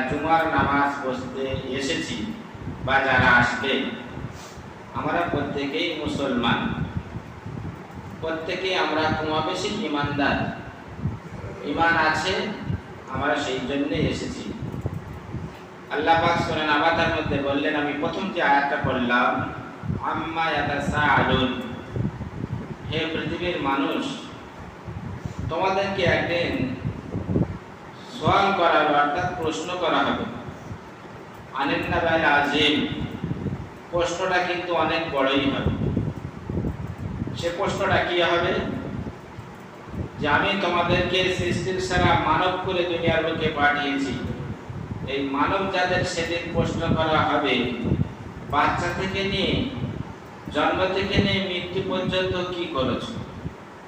জুমার নামাজ পড়তে এসেছি বা যারা আসবে, আমরা প্রত্যেকেই মুসলমান, প্রত্যেকেই আমরা কমবেশি ঈমানদার, ঈমান আছে, আমরা সেই জন্যই এসেছি। আল্লাহ পাক সূরা নাবাতের মধ্যে বললেন, আমি প্রথম যে আয়াতটা পড়লাম, আম্মা ইয়াতাসাআলুন, হে পৃথিবীর মানুষ, তোমাদেরকে একদিন সওয়াল করা হবে, অর্থাৎ প্রশ্ন করা হবে। আনিন নাবাইল আযীম, প্রশ্নটা কিন্তু অনেক বড়ই হবে। সে প্রশ্নটা কি হবে? যে আমি তোমাদেরকে সৃষ্টির সেরা মানব করে দুনিয়ার বুকে পাঠিয়েছি, এই মানব যাদের সেদিন প্রশ্ন করা হবে, বাচ্চা থেকে নিয়ে, জন্ম থেকে নিয়ে মৃত্যু পর্যন্ত কি করেছো,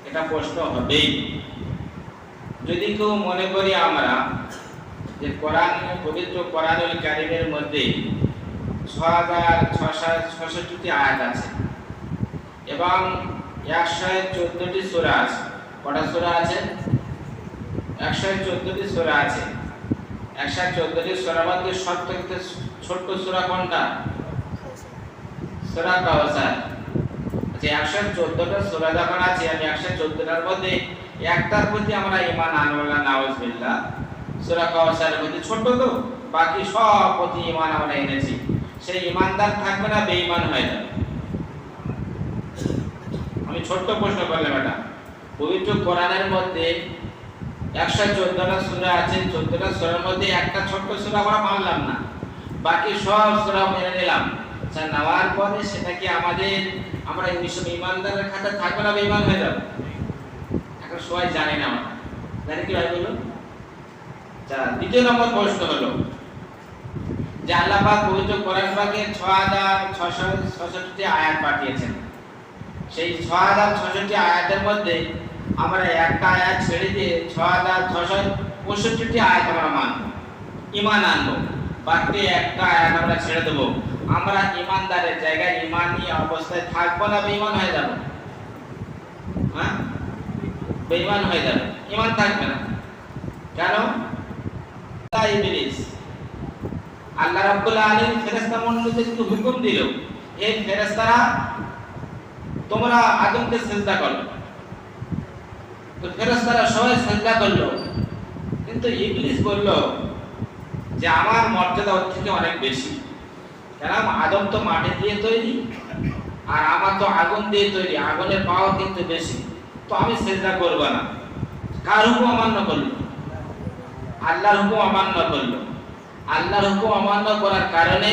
এটা প্রশ্ন হবেই। যদি কেউ মনে করি আমরা যে কোরআন, পবিত্র কোরআনুল কারীমের মধ্যে 6666টি আয়াত আছে এবং 114টি সূরা আছে। কটা সূরা আছে? 114টি সূরা আছে। 114টি সূরার মধ্যে সবথেকে ছোট সূরা কোনটা? সূরা কাউসার। আচ্ছা, 114টা সূরা যখন আছে, আমি 114টার মধ্যে একটার প্রতি আমরা ঈমান আনবো না, নাউজুবিল্লাহ। সূরা কাউসারের প্রতি ছোট তো, বাকি সব প্রতি ঈমান আমরা এনেছি। সেই ঈমানদার থাকবে না, বেঈমান হয়ে যাবে। আমি ছোট্ট প্রশ্ন করলাম, এটা পবিত্র কোরআনের মধ্যে 114টা সূরা আছে, 14টা সূরার মধ্যে একটা ছোট্ট সূরা আমরা মানলাম না, বাকি সব সূরা মেনে নিলাম। আচ্ছা, নেওয়ার পরে সেটা কি আমরা ঈমানদারের খাতা থাকবে না, বেঈমান হয়ে যাবে? এখন সবাই জানে না, আমরা জানি কি ভাই বলুন। আচ্ছা, দ্বিতীয় নম্বর প্রশ্ন হলো যে আল্লাহ পাক পবিত্র কোরআন পাকে 6666টি আয়াত পাঠিয়েছেন। সেই 6666টি আয়াতের মধ্যে আমরা একটা আয়াত ছেড়ে দিয়ে 6665টি আয়াত আমরা মানব, ঈমান আনবো, বাকি একটা আয়াত আমরা ছেড়ে দেবো। আমরা ঈমানদারের জায়গায় ঈমানি অবস্থায় থাকবো না, বেঈমান হয়ে যাব? হ্যাঁ, বেঈমান হয়ে যাবে, ঈমান থাকবে না। কেন? ইবলিস, আল্লাহ রাব্বুল আলামিন ফেরেশতা মণ্ডলীকে হুকুম দিল, এই ফেরেশতারা তোমরা আদমকে সিজদা করো। তো ফেরেশতারা সবাই সিজদা করলো, কিন্তু ইবলিস বলল যে আমার মর্যাদা ওর থেকে অনেক বেশি। কারণ আদম তো মাটি দিয়ে তৈরি, আর আমার তো আগুন দিয়ে তৈরি, আগুনের পাওয়ার কিন্তু বেশি, তো আমি সিজদা করব না। কার হুকুম অমান্য করলো? আল্লাহর হুকুম অমান্য করলো। আল্লাহর হুকুম অমান্য করার কারণে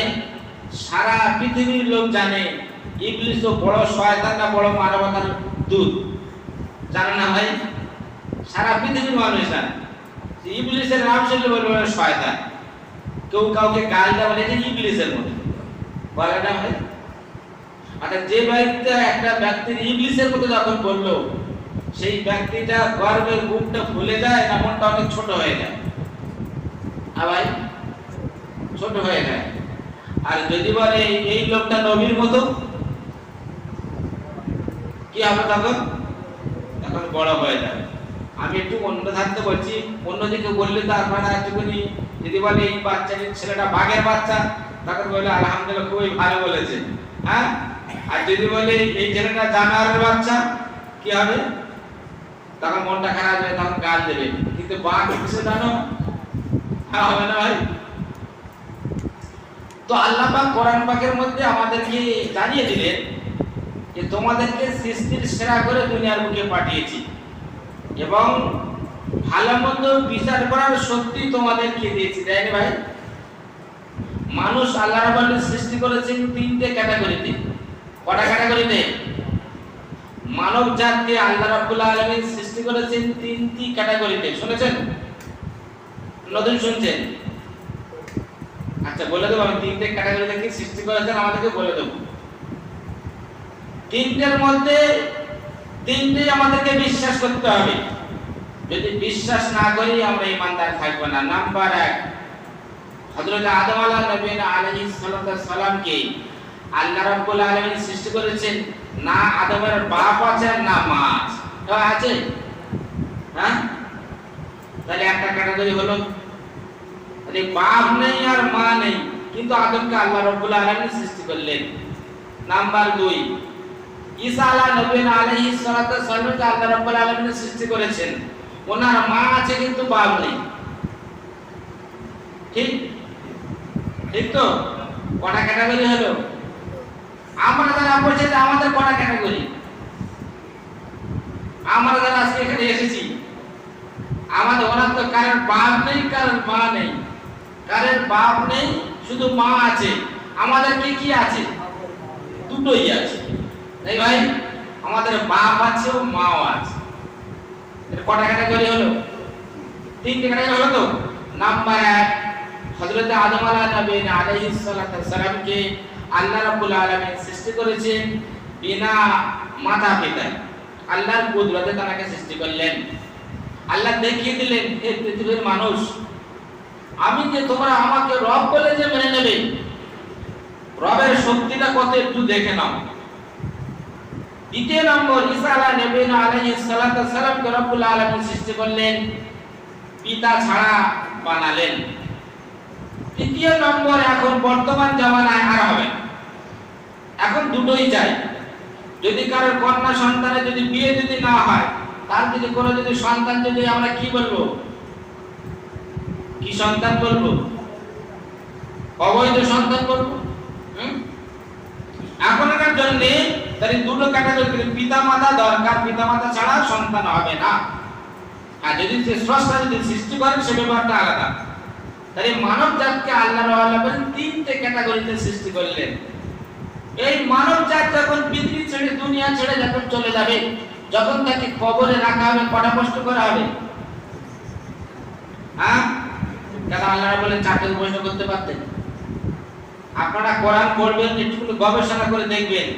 সারা পৃথিবীর লোক জানে ইবলিস তো বড় শয়তান না বড় মানবতার দূত, জানে না ভাই? সারা পৃথিবীর মানুষ জানে ইবলিসের নাম শুনলে বলবে শয়তান। কেউ কাউকে গাল দেওয়া বলে যে ইবলিসের মতো, বলে না ভাই? আচ্ছা, যে ব্যক্তি একটা ব্যক্তির ইবলিসের মতো যখন বললো, সেই ব্যক্তিটা গর্বের বুকটা ফুলে যায় না মনটা অনেক ছোট হয়ে যায়? ভাই, ছোট হয়ে যায়। আর যদি বলে এই লোকটা নবীর মতো, কি হবে তখন? তখন বড় হয়ে যাবে। আমি একটু অন্য থাকতে বলছি, অন্যদিকে বললে তো আপনারা একটুখানি, যদি বলে এই ছেলেটা বাঘের বাচ্চা, তখন বলে আলহামদুলিল্লাহ খুবই ভালো বলেছে, হ্যাঁ। আর যদি বলে এই ছেলেটা জানোয়ারের বাচ্চা, কি হবে? তখন মনটা খারাপ হবে, তখন গাল দেবে। কিন্তু বাঘ কিছু জানো? হ্যাঁ, হবে না ভাই? তো আল্লাহ পাক কোরআন পাকের মধ্যে আমাদেরকে জানিয়ে দিলেন যে তোমাদেরকে সৃষ্টির সেরা করে দুনিয়ার বুকে পাঠিয়েছি এবং ভালো মন্দ বিচার করার শক্তি তোমাদেরকে দিয়েছি, তাই ভাই? মানুষ আল্লাহ রাব্বুল সৃষ্টি করেছেন তিনটে ক্যাটাগরিতে। কটা ক্যাটাগরিতে? মানব জাতিকে আল্লাহ রাব্বুল আলামিন সৃষ্টি করেছেন তিনটি ক্যাটাগরিতে। শুনেছেন? নতুন শুনছেন? আচ্ছা, বলে দেবো আমি তিনটে ক্যাটাগরিতে কি সৃষ্টি করেছেন, আমাদেরকে বলে দেবো। তিনটের মধ্যে তিনটেই আমাদেরকে বিশ্বাস করতে হবে। যদি বিশ্বাস না করি আমরা ঈমানদার থাকব না। নাম্বার 1, হযরত আদম আলাইহিস সালামকে আল্লাহ রাব্বুল আলামিন সৃষ্টি করেছেন, না আদমের বাপ আছে না মা আছে, হ্যাঁ? তাহলে একটা ক্যাটাগরি হলো। মানে বাপ নেই আর মা নেই, কিন্তু আদমকে আল্লাহ রাব্বুল আলামিন সৃষ্টি করলেন। নাম্বার 2, ঈসা আলাইহিস সালাতু ওয়াস সালামকে আল্লাহ রাব্বুল আলামিন সৃষ্টি করেছেন, ওনার মা আছে কিন্তু বাপ নেই। ঠিক ঠিক তো? কটা ক্যাটাগরি হলো? আমরা যারা বলছি যে আমাদের কটা ক্যাটাগরি, আমরা যারা আজকে এখানে এসেছি, আমাদের ওনার তো কারোর বাপ নেই, কারোর মা নেই, কারোর বাপ নেই, শুধু মা আছে। আমাদের কি কি আছে? দুটোই আছে, তাই ভাই? আমাদের বাপ আছে ও মাও আছে। এর কটা ক্যাটাগরি হলো? 3টে ক্যাটাগরি হলো তো। নাম্বার 1, হযরত আদম আলাইহিস সালাতু ওয়াস সালামকে আল্লাহ রাব্বুল আলামিন সৃষ্টি করেছেন বিনা মাতা পিতায়। আল্লাহর কুদরতে তাকে সৃষ্টি করলেন। আল্লাহ দেখিয়ে দিলেন, হে পৃথিবীর মানুষ, আমি যে তোমরা আমাকে রব বলে যে মেনে নেবে, রবের শক্তিটা কত একটু দেখে নাও। দ্বিতীয় নম্বর, ঈসা আলাইহিস সালাতু ওয়াস সালামকে রব্বুল আলামিন সৃষ্টি করলেন, পিতা ছাড়া বানালেন। তৃতীয় নম্বর, এখন বর্তমান জামানায় আর হবে, এখন দুটোই চাই। যদি কারোর কন্যা সন্তানের যদি বিয়ে যদি না হয়, তার যদি কোনো যদি সন্তান যদি আমরা কি বলবো? কি সন্তান বলবো? অবৈধ সন্তান বলবো। এখনকার জন্য তার দুটো ক্যাটাগরি, পিতা মাতা দরকার, পিতা মাতা ছাড়া সন্তান হবে না। আর যদি সে স্রষ্টা যদি সৃষ্টি করেন সে ব্যাপারটা আলাদা। তাই মানব জাতকে আল্লাহ রাব্বুল 3টে ক্যাটাগরিতে সৃষ্টি করলেন। এই মানব জাত যখন পৃথিবী ছেড়ে দুনিয়া ছেড়ে যখন চলে যাবে, যখন তাকে কবরে রাখা হবে, কটা কষ্ট করা হবে? হ্যাঁ, কেন আল্লাহ বলেন 4টে প্রশ্ন করতে পারতেন? আপনারা কোরআন পড়বেন, একটু গবেষণা করে দেখবেন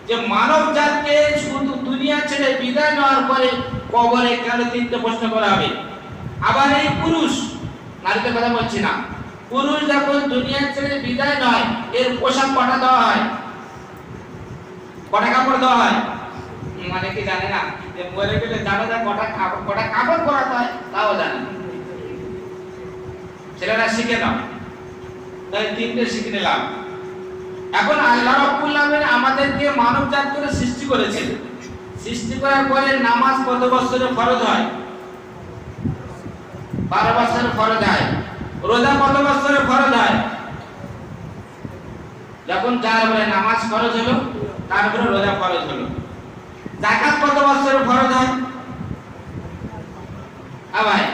যে মানব জাতকে শুধু দুনিয়া ছেড়ে বিদায় নেওয়ার পরে কবরে কেন 3টে প্রশ্ন করা হবে। আবার এই পুরুষ, নারীদের কথা বলছি না, পুরুষ যখন দুনিয়া ছেড়ে বিদায় নয়, এর পোশাক কটা দেওয়া হয়? কটা কাপড় দেওয়া হয়? মানে কি জানে না যে মরে গেলে জানাজা কটা কাপড় পরাতে হয় তাও জানে। ছেলেরা শিখে নাও, তাই 3টে শিখে নিলাম। এখন আল্লাহ রাব্বুল আলামিন আমাদেরকে মানব জাত করে সৃষ্টি করেছেন। সৃষ্টি করার পরে নামাজ কত বছরে ফরজ হয়? 12 বছরে ফরজ হয়। রোজা কত বছরে ফরজ হয়? যখন 4 বলে নামাজ ফরজ হলো, তারপরে রোজা ফরজ হলো। যাকাত কত বছরে ফরজ হয়? ভাই,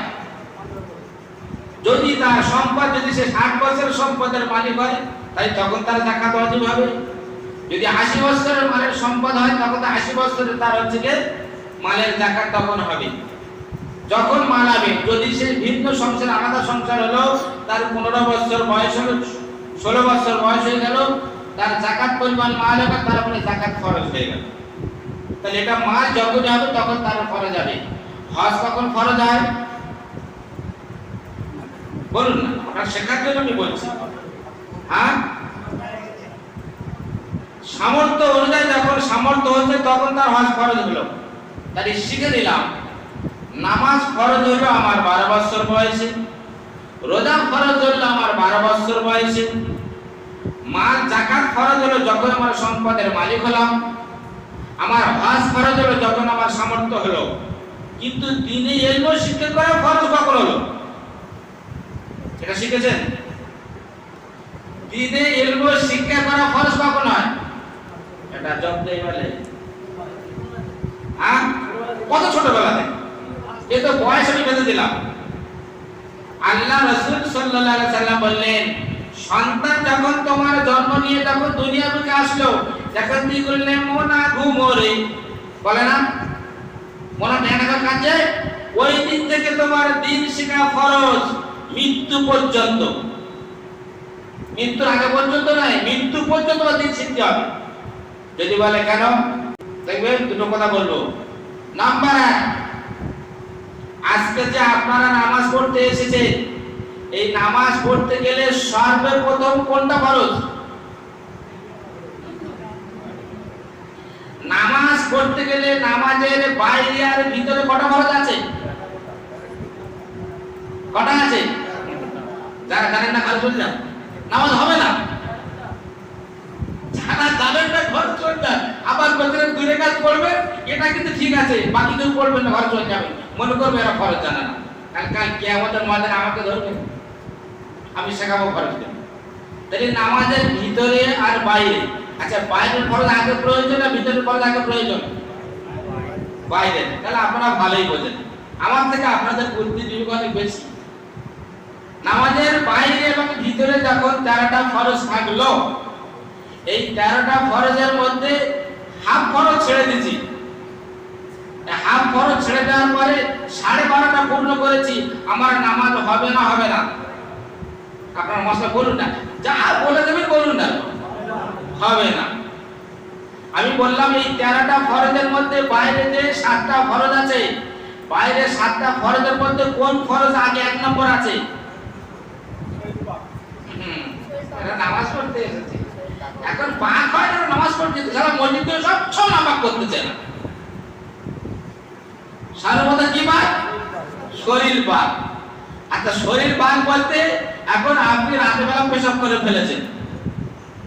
যদি তার সম্পদ যদি সে 60 বছর সম্পদের মালিক হয়, তাই তখন তার যাকাত ওয়াজিব হবে। যদি 80 বছরের মালের সম্পদ হয়, তখন 80 বছরে তার হচ্ছে যে মালের যাকাত তখন হবে। যখন মাল হবে, যদি সে ভিন্ন সংসার আলাদা সংসার হলো, তার 15 বছর বয়স হলো, 16 বছর বয়স হয়ে গেল, তার যাকাত পরিমাণ মাল হবে, তারপরে যাকাত ফরজ হয়ে গেল। তাহলে এটা মাল যখন হবে তখন তার ফরজ হবে। হজ কখন ফরজ হয় বলুন না, আপনারা শেখার জন্য আমি বলছি। হ্যাঁ, সামর্থ্য অনুযায়ী যখন সামর্থ্য হচ্ছে তখন তার হজ ফরজ হলো। তাই শিখে দিলাম, নামাজ ফরজ হলো আমার 12 বছর বয়সে, রোজা ফরজ হলো আমার 12 বছর বয়সে, মাল যাকাত ফরজ হলো যখন আমার সম্পদের মালিক হলাম, আমার হজ ফরজ হলো যখন আমার সামর্থ্য হলো। কিন্তু দ্বীনে ইলম শিক্ষা করা ফরজ কখন হলো? এটা শিখেছেন? দ্বীনে ইলম শিক্ষা করা ফরজ কখন হয়? এটা জবদেই বলে। হ্যাঁ, কত ছোটবেলা থেকে? এ তো বয়স আমি বেঁধে দিলাম। আল্লাহ রাসূল সাল্লাল্লাহু আলাইহি সাল্লাম বললেন, সন্তান যখন তোমার জন্ম নিয়ে যখন দুনিয়া মুখে আসলো, যখন তুই বললেন মোনা ঘুমোরে, বলে না মোনা ন্যাড়া কাজে, ওই দিন থেকে তোমার দিন শেখা ফরজ মৃত্যু পর্যন্ত। মৃত্যুর আগে পর্যন্ত নয়, মৃত্যু পর্যন্ত দিন শিখতে হবে। যদি বলে কেন, দেখবেন দুটো কথা বলবো। নাম্বার 1, আজকে যে আপনারা নামাজ পড়তে এসেছে, এই নামাজ পড়তে গেলে সর্বপ্রথম কোনটা ফরজ? নামাজ পড়তে গেলে নামাজের বাইরে আর ভিতরে কটা ফরজ আছে? কটা আছে? যারা জানেন না ঘরে চলে যান, নামাজ হবে না। যারা জানেন না ঘরে চলে যান, আবার বছরের 2 রাকাত পড়বেন, এটা কিন্তু ঠিক আছে, বাকি কেউ পড়বেন না, ঘরে চলে যাবেন, মনে করবে এরা ফরজ জানে না। কাল কিয়ামতের ময়দানে আমাকে ধরবে, আমি শেখাবো ফরজ। তাহলে নামাজের ভিতরে আর বাইরে, আচ্ছা বাইরের ফরজ আগে প্রয়োজন না ভিতরের ফরজ আগে প্রয়োজন? বাইরে। তাহলে আপনারা ভালোই বোঝেন, আমার থেকে আপনাদের বুদ্ধি বিবেক অনেক বেশি। নামাজের বাইরে এবং ভিতরে যখন 13টা ফরজ থাকলো, এই 13টা ফরজের মধ্যে হাফ ফরজ ছেড়ে দিয়েছি। হাফ ফরজ ছেড়ে দেওয়ার পরে 12.5টা পূর্ণ করেছি, আমার নামাজ হবে না? হবে না? আপনার মশলা বলুন না, যা বলে দেবেন বলুন না, হবে না। আমি বললাম এই 13টা ফরজের মধ্যে বাইরে যে 7টা ফরজ আছে, বাইরে 7টা ফরজের মধ্যে কোন ফরজ আগে 1 নম্বর আছে? এরা নামাজ পড়তে এসেছে, এখন পাক হয় না, নামাজ পড়তে যারা মসজিদে সব নামাজ করতেছে না, সর্বদা কি পাক? শরীর পাক। আচ্ছা শরীর পাক বলতে এখন আপনি রাতের বেলা পেশাব করে ফেলেছেন,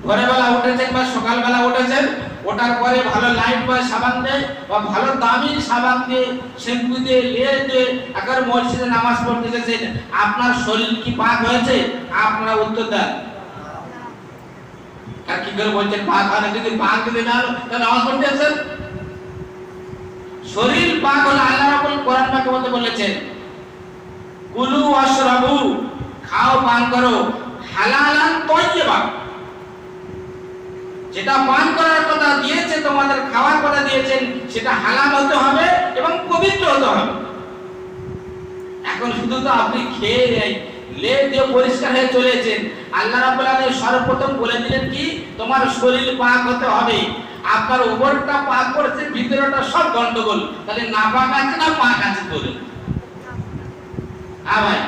ভোরবেলা উঠেছেন বা সকালবেলা উঠেছেন, ওঠার পরে ভালো লাইট বা সাবান দিয়ে বা ভালো দামি সাবান দিয়ে শ্যাম্পু দিয়ে লেয়ে দিয়ে এখন মসজিদে নামাজ পড়তে এসেছেন, আপনার শরীর কি পাক হয়েছে? আপনারা উত্তর দেন। আর কি করে বলছেন পাক হয় না? যদি পাক যদি না হলো তাহলে নামাজ পড়তে এসেছেন? শরীর পাক হলে আল্লাহ রাব্বুল কোরআন পাকে বলেছেন, কুলু ওয়াশরাবু, খাও পান করো, হালালান তাইয়্যিবা, যেটা পান করার কথা দিয়েছে তোমাদের খাওয়ার কথা দিয়েছেন সেটা হালাল হতে হবে এবং পবিত্র হতে হবে। এখন শুধু তো আপনি খেয়ে লে দিয়ে পরিষ্কার হয়ে চলেছেন, আল্লাহ রাব্বুল আলামিন সর্বপ্রথম বলে দিলেন কি তোমার শরীর পাক হতে হবে। আপনার উপরটা পাক করেছে, ভিতরটা সব গন্ডগোল, তাহলে না পাক আছে না পাক আছে বলেন? ভাই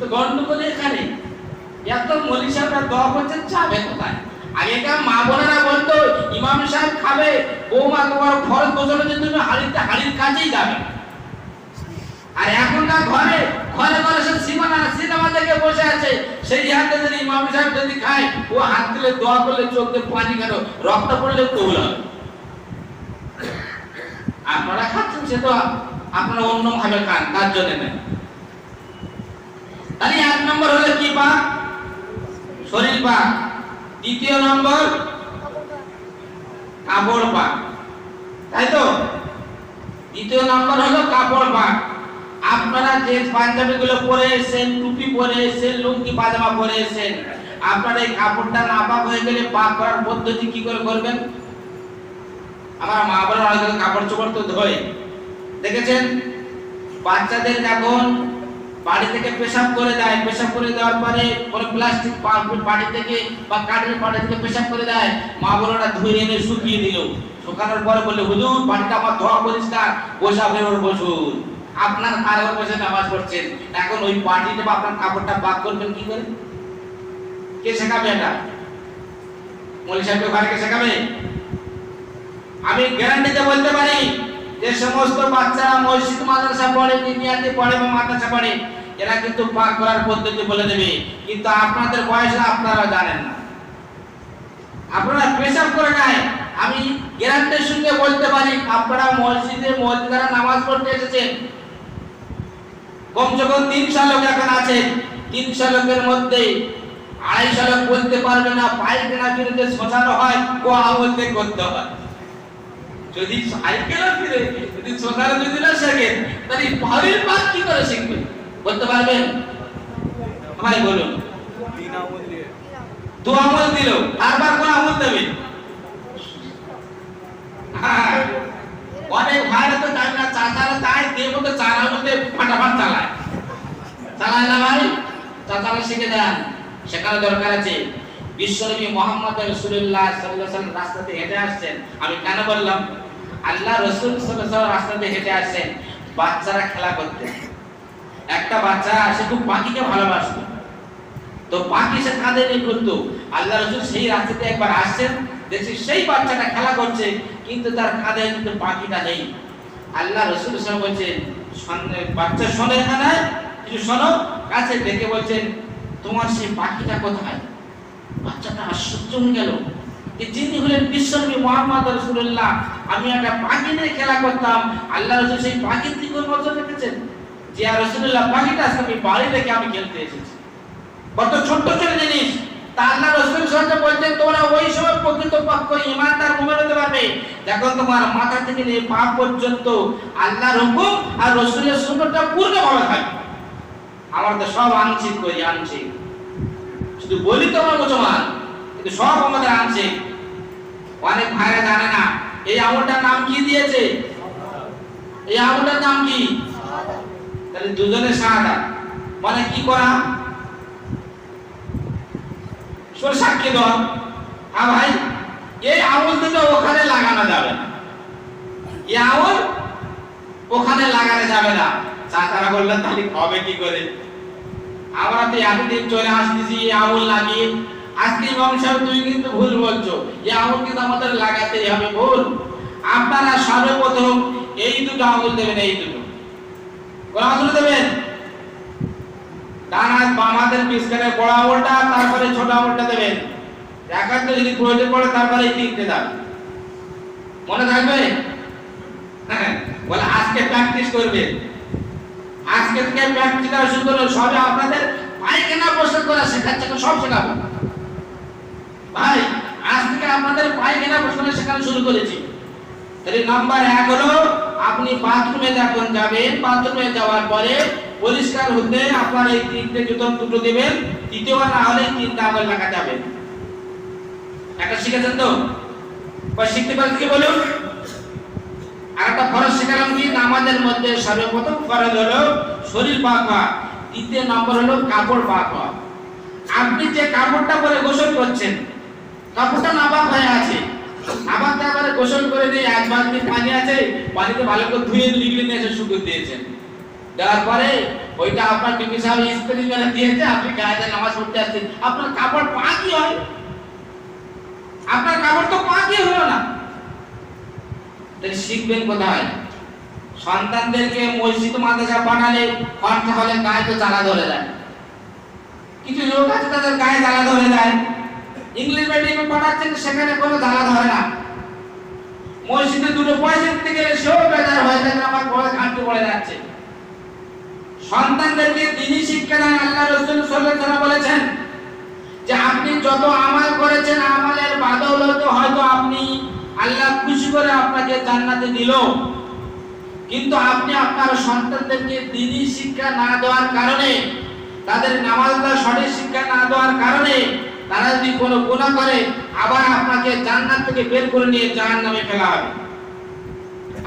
তো গন্ডগোল এখানে। এত মৌলভী সাহেবরা দোয়া করছেন, যাবে কোথায়? আগেকার মা বোনেরা বলতো ইমাম সাহেব খাবে, বৌমা তোমার ফরজ গোসলের জন্য তুমি হাড়ির কাছেই যাবে। আর এখনকার ঘরে ঘরে ঘরে সব সিনেমা দেখে বসে আছে, সেই হাতে যদি ইমাম সাহেব যদি খায়, ও হাত দিলে দোয়া করলে চোখ দিয়ে পানি কেন, রক্ত পড়লে কবুল হবে। আপনারা খাচ্ছেন সে তো আপনারা অন্য ভাবে খান, তার জন্য নেন। তাহলে 1 নম্বর হলো কি পাক? শরীর পাক। দ্বিতীয় নম্বর কাপড় পাক, তাই তো? দ্বিতীয় নম্বর হলো কাপড় পাক। আপনারা যে পাঞ্জাবি গুলো পরে এসেছেন, টুপি পরে এসেছেন, লুঙ্গি পাজামা পরে এসেছেন, আপনারা এই কাপড়টা নাপাক হয়ে গেলে পাক করার পদ্ধতি কি করে করবেন? আমার মা বোনেরা অনেক কাপড় চোপড় তো ধোয়, দেখেছেন? বাচ্চাদের যখন বাড়ি থেকে পেশাব করে দেয়, পেশাব করে দেওয়ার পরে কোনো প্লাস্টিক বাড়ি থেকে বা কাঠের বাড়ি থেকে পেশাব করে দেয়, মা বোনেরা ধুয়ে এনে শুকিয়ে দিল, শুকানোর পরে বললে হুজুর বাড়িটা আমার ধোয়া পরিষ্কার, পেশাবের ওপর বসুন। আপনার কারোর বসে নামাজ পড়ছেন, এখন ওই পাটিতে বা আপনার কাপড়টা পাক করবেন কি করে? কে শেখাবে এটা? মৌলভী সাহেবকে ঘরে কে শেখাবে? আমি গ্যারান্টিতে বলতে পারি যে সমস্ত বাচ্চারা মসজিদ মাদ্রাসা পড়ে, দুনিয়াতে পড়ে বা মাদ্রাসা পড়ে, এরা কিন্তু পাক করার পদ্ধতি বলে দেবে, কিন্তু আপনাদের বয়সে আপনারা জানেন না, আপনারা পেশাব করে নাই। আমি গ্যারান্টির সঙ্গে বলতে পারি আপনারা মসজিদে নামাজ পড়তে এসেছেন, কমসে কম 300 লোক এখন আছে, 300 লোকের মধ্যে 250 লোক বলতে পারবে না পায়খানা ফিরে শোষানো হয় ও আঙুল দিয়ে করতে হয়। যদি সাইকেল ফিরে যদি শোষানো যদি না শেখেন, তাহলে ভাবির পাক কি করে শিখবে? বলতে পারবেন? ভাই বলুন। 2 আঙুল দিল, বারবার কোন আঙুল দেবে? অনেক ভাইরা তো জানে না, চাচারা তাই দেব তো 4 আঙুল দিয়ে ফাটাফাট চালায় না ভাই? চাচারা শিখে দেন, শেখার দরকার আছে। বিশ্বনবী মুহাম্মদ রাসূলুল্লাহ সাল্লাল্লাহু আলাইহি ওয়াসাল্লাম রাস্তাতে হেঁটে আসছেন। আমি কেন বললাম? আল্লাহ রাসূল সাল্লাল্লাহু আলাইহি ওয়াসাল্লাম রাস্তাতে হেঁটে আসছেন, বাচ্চারা খেলা করতে। একটা বাচ্চা সে খুব পাখিকে ভালোবাসতো, তো পাখি সে কাঁধে নিয়ে ঘুরতো। আল্লাহ রাসূল সেই রাস্তাতে একবার আসছেন, দেখছি সেই বাচ্চাটা খেলা করছে, কিন্তু তার কাঁধে কিন্তু পাখিটা নেই। আল্লাহ রাসূল সাল্লাল্লাহু আলাইহি ওয়াসাল্লাম বলছেন, বাচ্চা শোনে না, একটু শোনো। কাছে ডেকে বলছেন, তোমার সেই পাখিটা কোথায়? বাচ্চাটা আশ্চর্য হয়ে গেল, যিনি হলেন বিশ্বনবী মুহাম্মদ রাসূলুল্লাহ। আমি একটা পাখি নিয়ে খেলা করতাম, আল্লাহ রাসূল সেই পাখির দিকে নজর রেখেছেন যে ইয়া রাসূলুল্লাহ, পাখিটা আজকে আমি বাড়ি রেখে আমি খেলতে এসেছি। কত ছোট্ট ছোট জিনিস। তা আল্লাহ রাসূল সাল্লাল্লাহু বলতেন, তোমরা ওই সময় প্রকৃত পক্ষ ঈমানদার মুমিন হতে পারবে যখন তোমার মাথা থেকে নিয়ে পা পর্যন্ত আল্লাহর হুকুম আর রাসূলের সুন্নাহটা পূর্ণভাবে থাকবে। আমরা তো সব আংশিক করি, আংশিক শুধু বলি তো আমরা মুসলমান, কিন্তু সব আমাদের আংশিক। অনেক ভাইরা জানে না এই আমলটার নাম কি দিয়েছে। এই আমলটার নাম কি? তাহলে দুজনে শাহাদাত মানে কি করা? সাক্ষী দেওয়া। হ্যাঁ ভাই, এই আমল দুটো ওখানে লাগানো যাবে না, এই আমল ওখানে লাগানো যাবে না। চাচারা বললেন তাহলে হবে কি করে? আমরা তো এতদিন চলে আসতেছি এই আমল লাগিয়ে। আজকে ইমাম সাহেব তুমি কিন্তু ভুল বলছো, এই আমল কিন্তু আমাদের লাগাতেই হবে। ভুল। আপনারা সর্বপ্রথম এই দুটো আমল দেবেন। এই দুটো কোন আমল দেবেন? ডান হাত বাম হাতের পিছনে বড় আঙুলটা, তারপরে ছোট আঙুলটা দেবেন। একান্ত যদি প্রয়োজন পড়ে তারপরে এই তিনটে দাও। মনে থাকবে? হ্যাঁ, বলে আজকে প্র্যাকটিস করবে। আজকে থেকে প্র্যাকটিস করা শুরু করুন। সবে আপনাদের পায়খানা প্রস্তুত করা শেখাচ্ছে, সব শেখাবো ভাই। আজ থেকে আপনাদের পায়খানা প্রস্তুত শেখানো শুরু করেছি। তাহলে নাম্বার 1 হলো আপনি বাথরুমে যখন যাবেন, বাথরুমে যাওয়ার পরে পরিষ্কার হতে আপনার এই তিনটে জুতো দুটো দিবেন। দ্বিতীয়বার না হলে তিনটা আঙুল লাগা যাবে। একটা শিখেছেন তো? শিখতে পারেন কি বলুন? আর একটা ফরজ শিখালাম কি? নামাজের মধ্যে সর্বপ্রথম ফরজ হলো শরীর পাক হওয়া, দ্বিতীয় নম্বর হলো কাপড় পাক হওয়া। আপনি যে কাপড়টা পরে গোসল করছেন, কাপড়টা নাপাক হয়ে আছে, নাপাক তারপরে গোসল করে দিয়ে 1 বালতি পানি আছে, পানিতে ভালো করে ধুয়ে লিগড়ে নিয়ে এসে শুকিয়ে দিয়েছেন। দেওয়ার পরে ওইটা আপনার বিবি সাহেব ইস্ত্রি করে দিয়েছে, আপনি গায়ে নামাজ পড়তে আসছেন, আপনার কাপড় পাকই হয়? আপনার কাপড় তো পাকই হলো না। তাহলে শিখবেন কোথায়? সন্তানদেরকে মসজিদ মাদ্রাসা পাঠালে খরচা হলে গায়ে তো জ্বালা ধরে যায়। কিছু লোক আছে তাদের গায়ে জ্বালা ধরে যায়। ইংলিশ মিডিয়ামে পড়াচ্ছেন, সেখানে কোনো জ্বালা ধরে না। মসজিদে দুটো পয়সা দিতে গেলে সেও বেজার হয়ে যায়, আমার বড় ঘাটতি পড়ে যাচ্ছে। সন্তানদেরকে দ্বীনি শিক্ষা দেন। আল্লাহ রাসূল সাল্লাল্লাহু আলাইহি ওয়াসাল্লাম বলেছেন যে আপনি যত আমল করেছেন, আমলের বদৌলতে হয়তো আপনি আল্লাহ খুশি করে আপনাকে জান্নাতে দিল, কিন্তু আপনি আপনার সন্তানদেরকে দ্বীনি শিক্ষা না দেওয়ার কারণে, তাদের নামাজটা সঠিক শিক্ষা না দেওয়ার কারণে তারা যদি কোনো গুনাহ করে, আবার আপনাকে জান্নাত থেকে বের করে নিয়ে জাহান্নামে ফেলা হবে।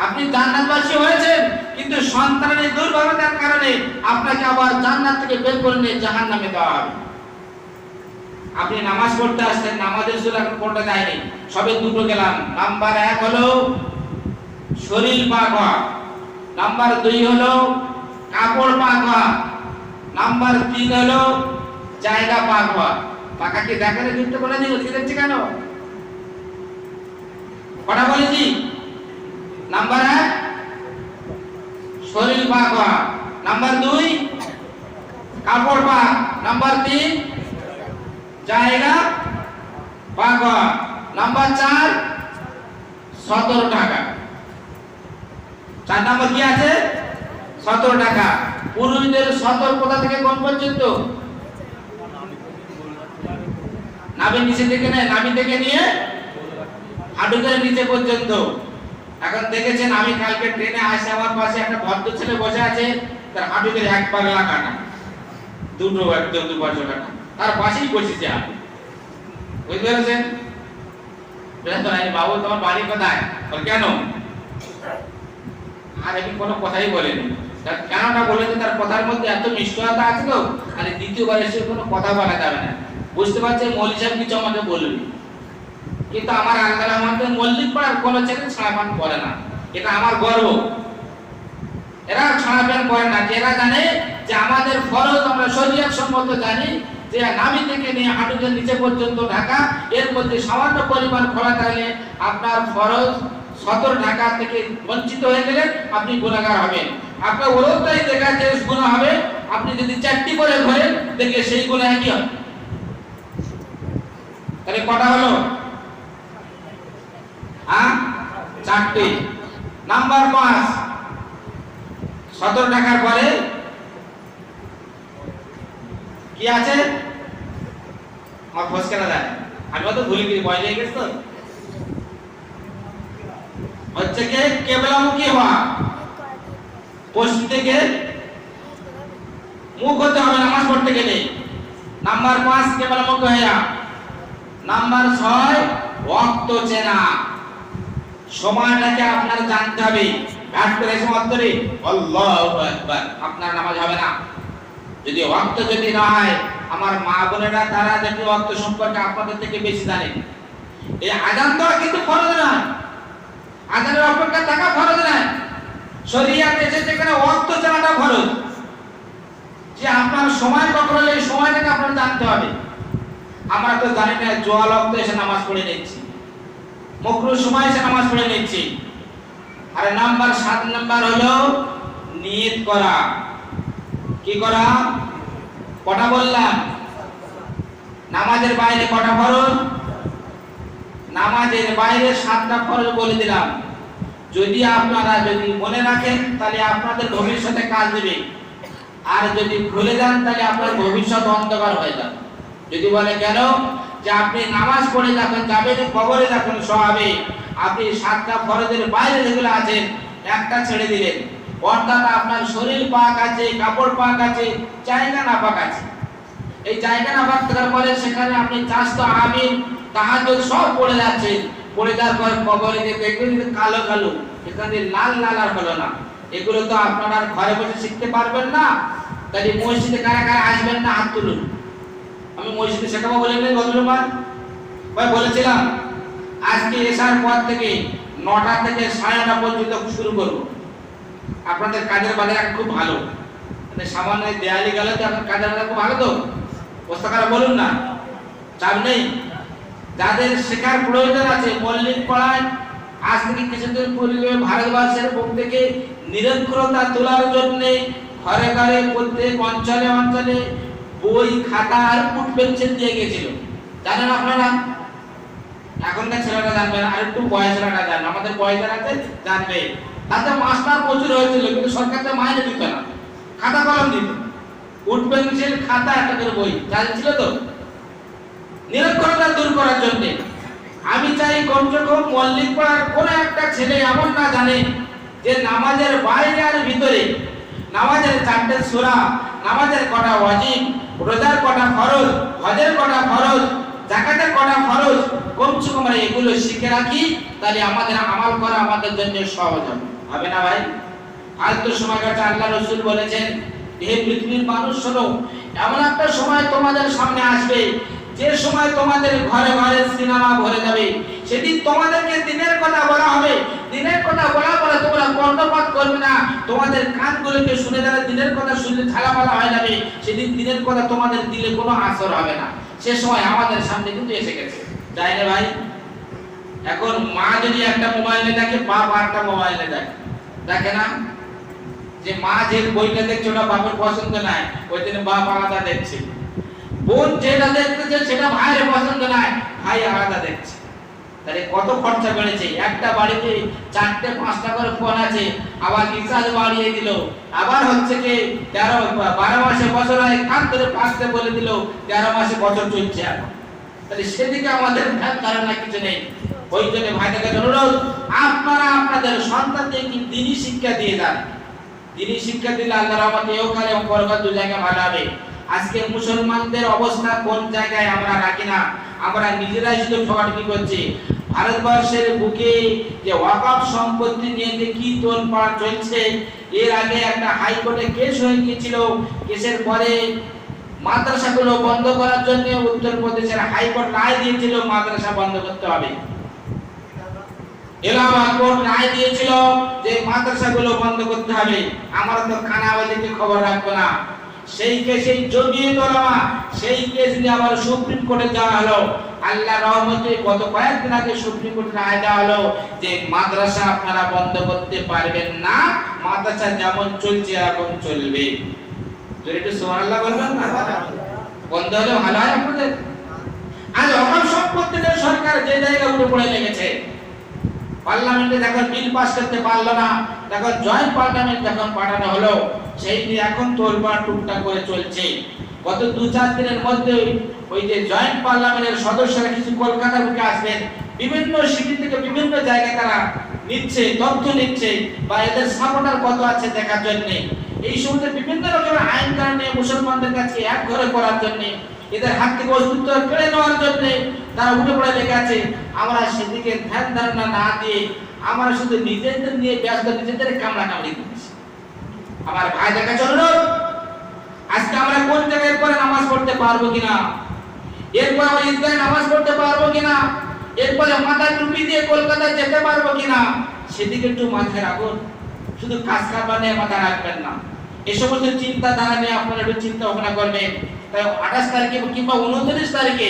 আপনি জান্নাতবাসী হয়েছেন, কিন্তু সন্তানের দুর্বলতার কারণে আপনাকে আবার জান্নাত থেকে বের করে নিয়ে জাহান্নামে দেওয়া হবে। আপনি নামাজ পড়তে আসছেন, নামাজের সূরা কোনটা যায়নি, সবে দুটো গেলাম। নাম্বার 1 হলো শরীর পাক হওয়া, নাম্বার 2 হলো কাপড় পাক হওয়া, নাম্বার 3 হলো জায়গা পাক হওয়া। পাকা কি দেখালে যুক্ত করে দিল? দেখছি কেন? কটা বলেছি? নাম্বার 1 শরীর পাক হওয়া, নাম্বার 2 কাপড় পাক, নাম্বার 3 জায়গা পাক হওয়া, নাম্বার 4 সতর টাকা। 4 নম্বর কি আছে? সতর টাকা। পুরুষদের সতর কোথা থেকে কোন পর্যন্ত? নাভির নিচে থেকে নেয়, নাভি থেকে নিয়ে হাঁটুর নিচে পর্যন্ত। এখন দেখেছেন, আমি কালকে ট্রেনে আসে আমার পাশে একটা ভদ্র ছেলে বসে আছে, তার হাঁটুতে 1 পাগলা কাটা, দুটো একদম 2 কাটা, তার পাশেই বসেছে আমি। বুঝতে পেরেছেন? বাবু তোমার বাড়ি কোথায়? কেন? আর আমি কোনো কথাই বলেনি। কেনটা বলেছে, তার কথার মধ্যে এত মিষ্টতা আছে তো, আর দ্বিতীয়বার এসে কোনো কথা বলা যাবে না। বুঝতে পারছি মৌলী সাহেব কিছু আমাকে বলবি, কিন্তু আমার আল্লাহ আমাদের মল্লিক পাড়ার কোনো ছেলে ছাড়াপান করে না, এটা আমার গর্ব। এরা ছাড়াপান করে না, এরা জানে যে আমাদের ফরজ আমরা শরীয়ত সম্মত জানি যে নাভি থেকে নিয়ে হাঁটুর নিচে পর্যন্ত ঢাকা, এর মধ্যে সামান্য পরিমাণ খোলা থাকলে আপনার ফরজ সতর ঢাকা থেকে বঞ্চিত হয়ে গেলে আপনি গুনাহগার হবেন। আপনার ওরতাই দেখা যে গুনাহ হবে, আপনি যদি 4টি করে ঘরেন দেখলে সেই গুনাহ কি হবে? তাহলে কটা হলো? 4টি। নাম্বার 5, 17 টাকার পরে কি আছে? আমার ফস কেনা যায়, আমি তো ভুলে গেছি, ভয় লেগে গেছে তো। হচ্ছে কি কেবলামুখী হওয়া, পশ্চিম থেকে মুখ হতে হবে নামাজ পড়তে গেলে। নাম্বার 5 কেবলামুখী হওয়া। নাম্বার 6 ওয়াক্ত চেনা, সময়টাকে আপনার জানতে হবে। ব্যাট করে এসে অন্তরে আল্লাহু আকবার, আপনার নামাজ হবে না। যদি ওয়াক্ত যদি না হয়, আমার মা বোনেরা তারা দেখি ওয়াক্ত সম্পর্কে আপনাদের থেকে বেশি জানে। এই আযান দেওয়া কিন্তু ফরজ নয়, আযানের অপেক্ষা থাকা ফরজ নয়। শরীয়তে এসেছে এখানে ওয়াক্ত জানাটা ফরজ, যে আপনার সময় কখন হলে এই সময়টাকে আপনার জানতে হবে। আমরা তো জানি না, জোয়াল ওয়াক্ত এসে নামাজ পড়ে নিচ্ছি, মাকরুহ সময় এসে নামাজ পড়ে নিচ্ছি। আর নাম্বার 7 নাম্বার হলো নিয়ত করা। কি করা? কটা বললাম? নামাজের বাইরে কটা ফরজ? নামাজের বাইরে 7টা ফরজ বলে দিলাম। যদি আপনারা যদি মনে রাখেন তাহলে আপনাদের ভবিষ্যতে কাজ দেবে, আর যদি ভুলে যান তাহলে আপনার ভবিষ্যৎ অন্ধকার হয়ে যাবে। যদি বলে কেন, যে আপনি নামাজ পড়ে যখন যাবেন কবরে যখন শোয়াবে, আপনি 7টা ফরজের বাইরে যেগুলো আছেন একটা ছেড়ে দিলেন, অর্থাৎ আপনার শরীর পাক আছে, কাপড় পাক আছে, জায়গা নাপাক আছে। এই জায়গা নাপাক থাকার পরে সেখানে আপনি চাস্ত আমিন তাহাজ্জুদ সব পড়ে যাচ্ছেন, পড়ে যাওয়ার পর কবরে যেতে এগুলো কালো কালো, এখানে লাল লাল আর হলো না। এগুলো তো আপনারা ঘরে বসে শিখতে পারবেন না। তাই মসজিদে কারা কারা আসবেন না হাত তুলুন। আমি মসজিদে শেখাবো বলে নেই গতবার ভাই বলেছিলাম, আজকে এসার পর থেকে 9টা থেকে 9:30 পর্যন্ত শুরু করব। আপনাদের কাজের বাজার খুব ভালো, মানে সামান্য দেয়ালি গেলে তো আপনার কাজের বাজার খুব ভালো। তো পুস্তকারা বলুন না, চাপ নেই। যাদের শেখার প্রয়োজন আছে মৌলিক পড়ায়, আজ থেকে কিছুদিন পূর্বে ভারতবর্ষের বুক থেকে নিরক্ষরতা তোলার জন্য ঘরে ঘরে প্রত্যেক অঞ্চলে অঞ্চলে বই খাতা আর নোট পেন্সিল দিয়ে গেছিল, জানেন আপনারা? এখনকার ছেলেরা জানবে না, আর একটু বয়সেরা জানবে, আমাদের বয়সের আছে জানবে। তাতে মাস্টার প্রচুর হয়েছিল, কিন্তু সরকার তো মাইনে দিত না, খাতা কলম দিত, নোট পেন্সিল খাতা একটা করে বই জানছিল। তো নিরক্ষরতা দূর করার জন্য আমি চাই কমসে কম মৌলিক পড়ার কোন একটা ছেলে এমন না জানে যে নামাজের বাইরে আর ভিতরে নামাজের 4টে সূরা, নামাজের কটা ওয়াজিব, রোজার কটা ফরজ, হজের কটা ফরজ, যাকাতের কটা ফরজ, কমসে কম আমরা এগুলো শিখে রাখি, তাহলে আমাদের আমল করা আমাদের জন্য সহজ হবে। হবে না ভাই? আজ তো সময় কাটে, আল্লাহ রাসূল বলেছেন, হে পৃথিবীর মানুষ শোনো, এমন একটা সময় তোমাদের সামনে আসবে যে সময় তোমাদের ঘরে ঘরে সিনেমা ভরে যাবে। সেদিন তোমাদেরকে দিনের কথা বলা হবে, দিনের কথা বলার পরে তোমরা কর্ণপাত করবে না, তোমাদের কানগুলোকে শুনে যারা দিনের কথা শুনলে ঝালাপালা হয়ে যাবে। সেদিন দিনের কথা তোমাদের দিলে কোনো আসর হবে না। সে সময় আমাদের সামনে কিন্তু এসে গেছে, তাই না ভাই? এখন মা যদি একটা মোবাইলে দেখে, বাপ আরেকটা মোবাইলে দেখে না? যে মা যে বইটা দেখছে ওটা বাপের পছন্দ নাই, ওই দিন বাপ আলাদা দেখছে। বোন যেটা দেখতেছে সেটা ভাইয়ের পছন্দ নাই, ভাই আলাদা দেখছে। তাহলে কত খরচা বেড়েছে। একটা বাড়িতে 4টে 5টা করে ফোন আছে, আবার রিচার্জ বাড়িয়ে দিল, আবার হচ্ছে কি 12 মাসে বছর হয়, কান ধরে 5তে বলে দিল 13 মাসে বছর চলছে এখন। তাহলে সেদিকে আমাদের ধারণা কিছু নেই। ওই জন্য ভাইদেরকে অনুরোধ, আপনারা আপনাদের সন্তানদেরকে দ্বীনি শিক্ষা দিয়ে যান। দ্বীনি শিক্ষা দিলে আল্লাহর রহমতে ইহকাল এবং পরকাল দুই জায়গায় ভালো হবে। আজকে মুসলমানদের অবস্থা কোন জায়গায় আমরা রাখি না, আমরা নিজেরাই শুধু ঠকাঠকি করছি। ভারতবর্ষের বুকে যে ওয়াকফ সম্পত্তি নিয়ে যে কি তোলপাড় চলছে, এর আগে একটা হাইকোর্টে কেস হয়ে গিয়েছিল। কেসের পরে মাদ্রাসাগুলো বন্ধ করার জন্য উত্তরপ্রদেশের হাইকোর্ট রায় দিয়েছিল মাদ্রাসা বন্ধ করতে হবে। এলাহাবাদ কোর্ট রায় দিয়েছিল যে মাদ্রাসাগুলো বন্ধ করতে হবে। আমরা তো কানাবাজিকে খবর রাখবো না। সেই কেসে জমিয়ত উলামা, সেই কেস নিয়ে আবার সুপ্রিম কোর্টে যাওয়া হলো। আল্লাহর রহমতে গত কয়েকদিন আগে সুপ্রিম কোর্টে রায় দেওয়া হলো যে মাদ্রাসা আপনারা বন্ধ করতে পারবেন না, মাদ্রাসা যেমন চলছে এরকম চলবে। যদি একটু সুবহানাল্লাহ বলবেন না, বন্ধ হলে ভালো হয় আপনাদের। আজ অকাল সম্পত্তিতে সরকার যে জায়গাগুলো পড়ে লেগেছে, পার্লামেন্টে যখন বিল পাস করতে পারলো না, তখন জয়েন্ট পার্লামেন্ট যখন পাঠানো হলো, সেই নিয়ে এখন তোলপাড় টুকটাক করে চলছে। গত 2-4 দিনের মধ্যে ওই যে জয়েন্ট পার্লামেন্টের সদস্যরা কিছু কলকাতা বুকে আসবেন, বিভিন্ন সিটি থেকে বিভিন্ন জায়গায় তারা নিচ্ছে, তথ্য নিচ্ছে, বা এদের সাপোর্টার কত আছে দেখার জন্য। এই সমস্ত বিভিন্ন রকমের আইন কানুন নিয়ে মুসলমানদের কাছে এক ঘরে করার জন্য, এদের হাত থেকে অস্তিত্ব কেড়ে নেওয়ার জন্য তারা উঠে পড়ে লেগে আছে। আমরা সেদিকে ধ্যান ধারণা না দিয়ে আমরা শুধু নিজেদের নিয়ে ব্যস্ত, নিজেদের কামড়া কামড়ি করছি। আমার ভাইদের কাছে অনুরোধ, আজকে আমরা কোন জায়গায় পরে নামাজ পড়তে পারবো কিনা, এরপর আমরা ঈদগাহে নামাজ পড়তে পারবো কিনা, এরপরে মাথা টুপি দিয়ে কলকাতায় যেতে পারবো কিনা, সেদিকে একটু মাথায় রাখুন। শুধু কাজ কারবার নিয়ে মাথা রাখবেন না, এই সমস্ত চিন্তাধারা নিয়ে আপনারা একটু চিন্তা ভাবনা করবেন। তাই 28 তারিখে কিংবা 29 তারিখে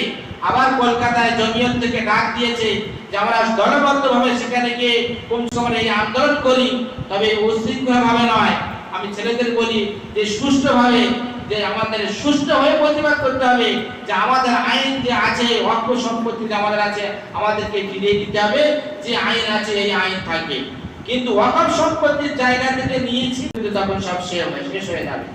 আবার কলকাতায় জমিয়ত থেকে ডাক দিয়েছে যে আমরা দলবদ্ধভাবে সেখানে গিয়ে কোন সময় এই আন্দোলন করি, তবে উশৃঙ্খলভাবে নয়। আমি ছেলেদের বলি যে সুষ্ঠুভাবে, যে আমাদের সুষ্ঠুভাবে প্রতিবাদ করতে হবে, যে আমাদের আইন যে আছে, হক সম্পত্তি যে আমাদের আছে, আমাদেরকে ফিরিয়ে দিতে হবে। যে আইন আছে এই আইন থাকবে, কিন্তু ওয়াকফ সম্পত্তির জায়গা থেকে নিয়েছি কিন্তু তখন সব শেষ হয়ে যাবে।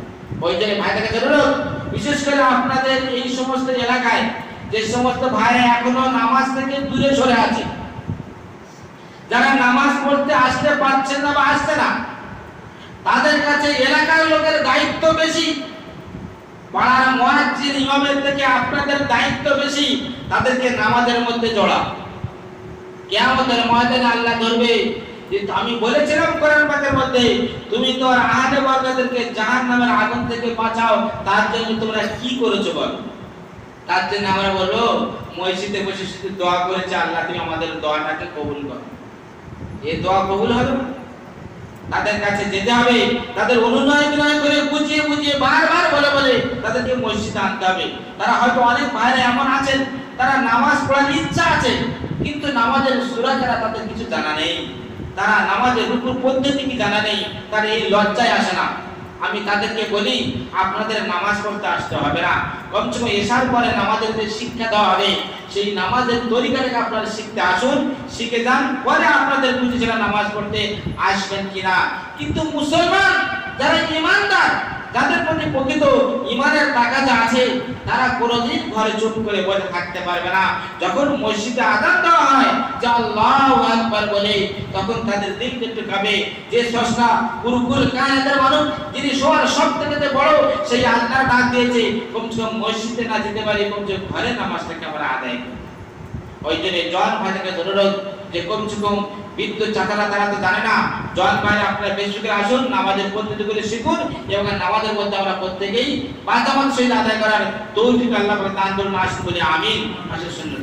ওই জন্য ভাইদের কাছে অনুরোধ, বিশেষ করে আপনাদের এই সমস্ত এলাকায় যে সমস্ত ভাইরা এখনো নামাজ থেকে দূরে সরে আছে, যারা নামাজ পড়তে আসতে পারছেন না বা আসছে না, তাদের কাছে এলাকার লোকের দায়িত্ব বেশি, পাড়ার মুয়াজ্জিন ইমামের থেকে আপনাদের দায়িত্ব বেশি। তাদেরকে নামাজের মধ্যে জড়া। কিয়ামতের ময়দানে আল্লাহ ধরবে যে আমি বলেছিলাম কোরআন পাকের মধ্যে, তুমি তো আহলে বর্গদেরকে জাহান্নামের আগুন থেকে বাঁচাও, তার জন্য তোমরা কি করেছো বলো। তার জন্য আমরা বলবো মসজিদে বসে শুধু দোয়া করেছে, আল্লাহ তুমি আমাদের দোয়াটাকে কবুল করো। এই দোয়া কবুল হবে না, তাদের কাছে যেতে হবে, তাদের অনুনয় বিনয় করে বুঝিয়ে বুঝিয়ে বারবার বলে বলে তাদেরকে মসজিদে আনতে হবে। তারা হয়তো অনেক ভাইরা এমন আছেন, তারা নামাজ পড়ার ইচ্ছা আছে, কিন্তু নামাজের সূরা যারা তাদের কিছু জানা নেই, তারা নামাজের রুকুর পদ্ধতি কি জানা নেই, তার এই লজ্জায় আসে না। আমি তাদেরকে বলি আপনাদের নামাজ পড়তে আসতে হবে না, কমসে কম এশার পরে নামাজের যে শিক্ষা দেওয়া হবে সেই নামাজের তরিকাটাকে আপনারা শিখতে আসুন, শিখে যান, পরে আপনাদের বুঝেছিল নামাজ পড়তে আসবেন কিনা। কিন্তু মুসলমান যারা ঈমানদার, যাদের প্রতি প্রকৃত ঈমানের তাকাজা আছে, তারা কোনোদিন ঘরে চুপ করে বসে থাকতে পারবে না। যখন মসজিদে আযান দেওয়া হয় যে আল্লাহু আকবার বলে, তখন তাদের দিল একটু কাঁপে যে স্রষ্টা কুল কায়নাতের মালিক, যিনি সবার সবথেকে বড়, সেই আল্লাহ ডাক দিয়েছে কমসে কম মসজিদে না যেতে পারি, কমসে কম ঘরে নামাজটাকে আমরা আদায় করি। ওই জন্য জন ভাইকে অনুরোধ যে কমসে কম বিদ্যুৎ চাচারা তারা তো জানে না, জন ভাই আপনারা বেশি আসুন, নামাজের পদ্ধতিগুলো শিখুন, এবং নামাজের মধ্যে আমরা প্রত্যেকেই পাঁচ জামাত সহিত আদায় করার তৌফিক আল্লাহ দান করুন। আসুন বলি আমিন। আসুন শুনুন।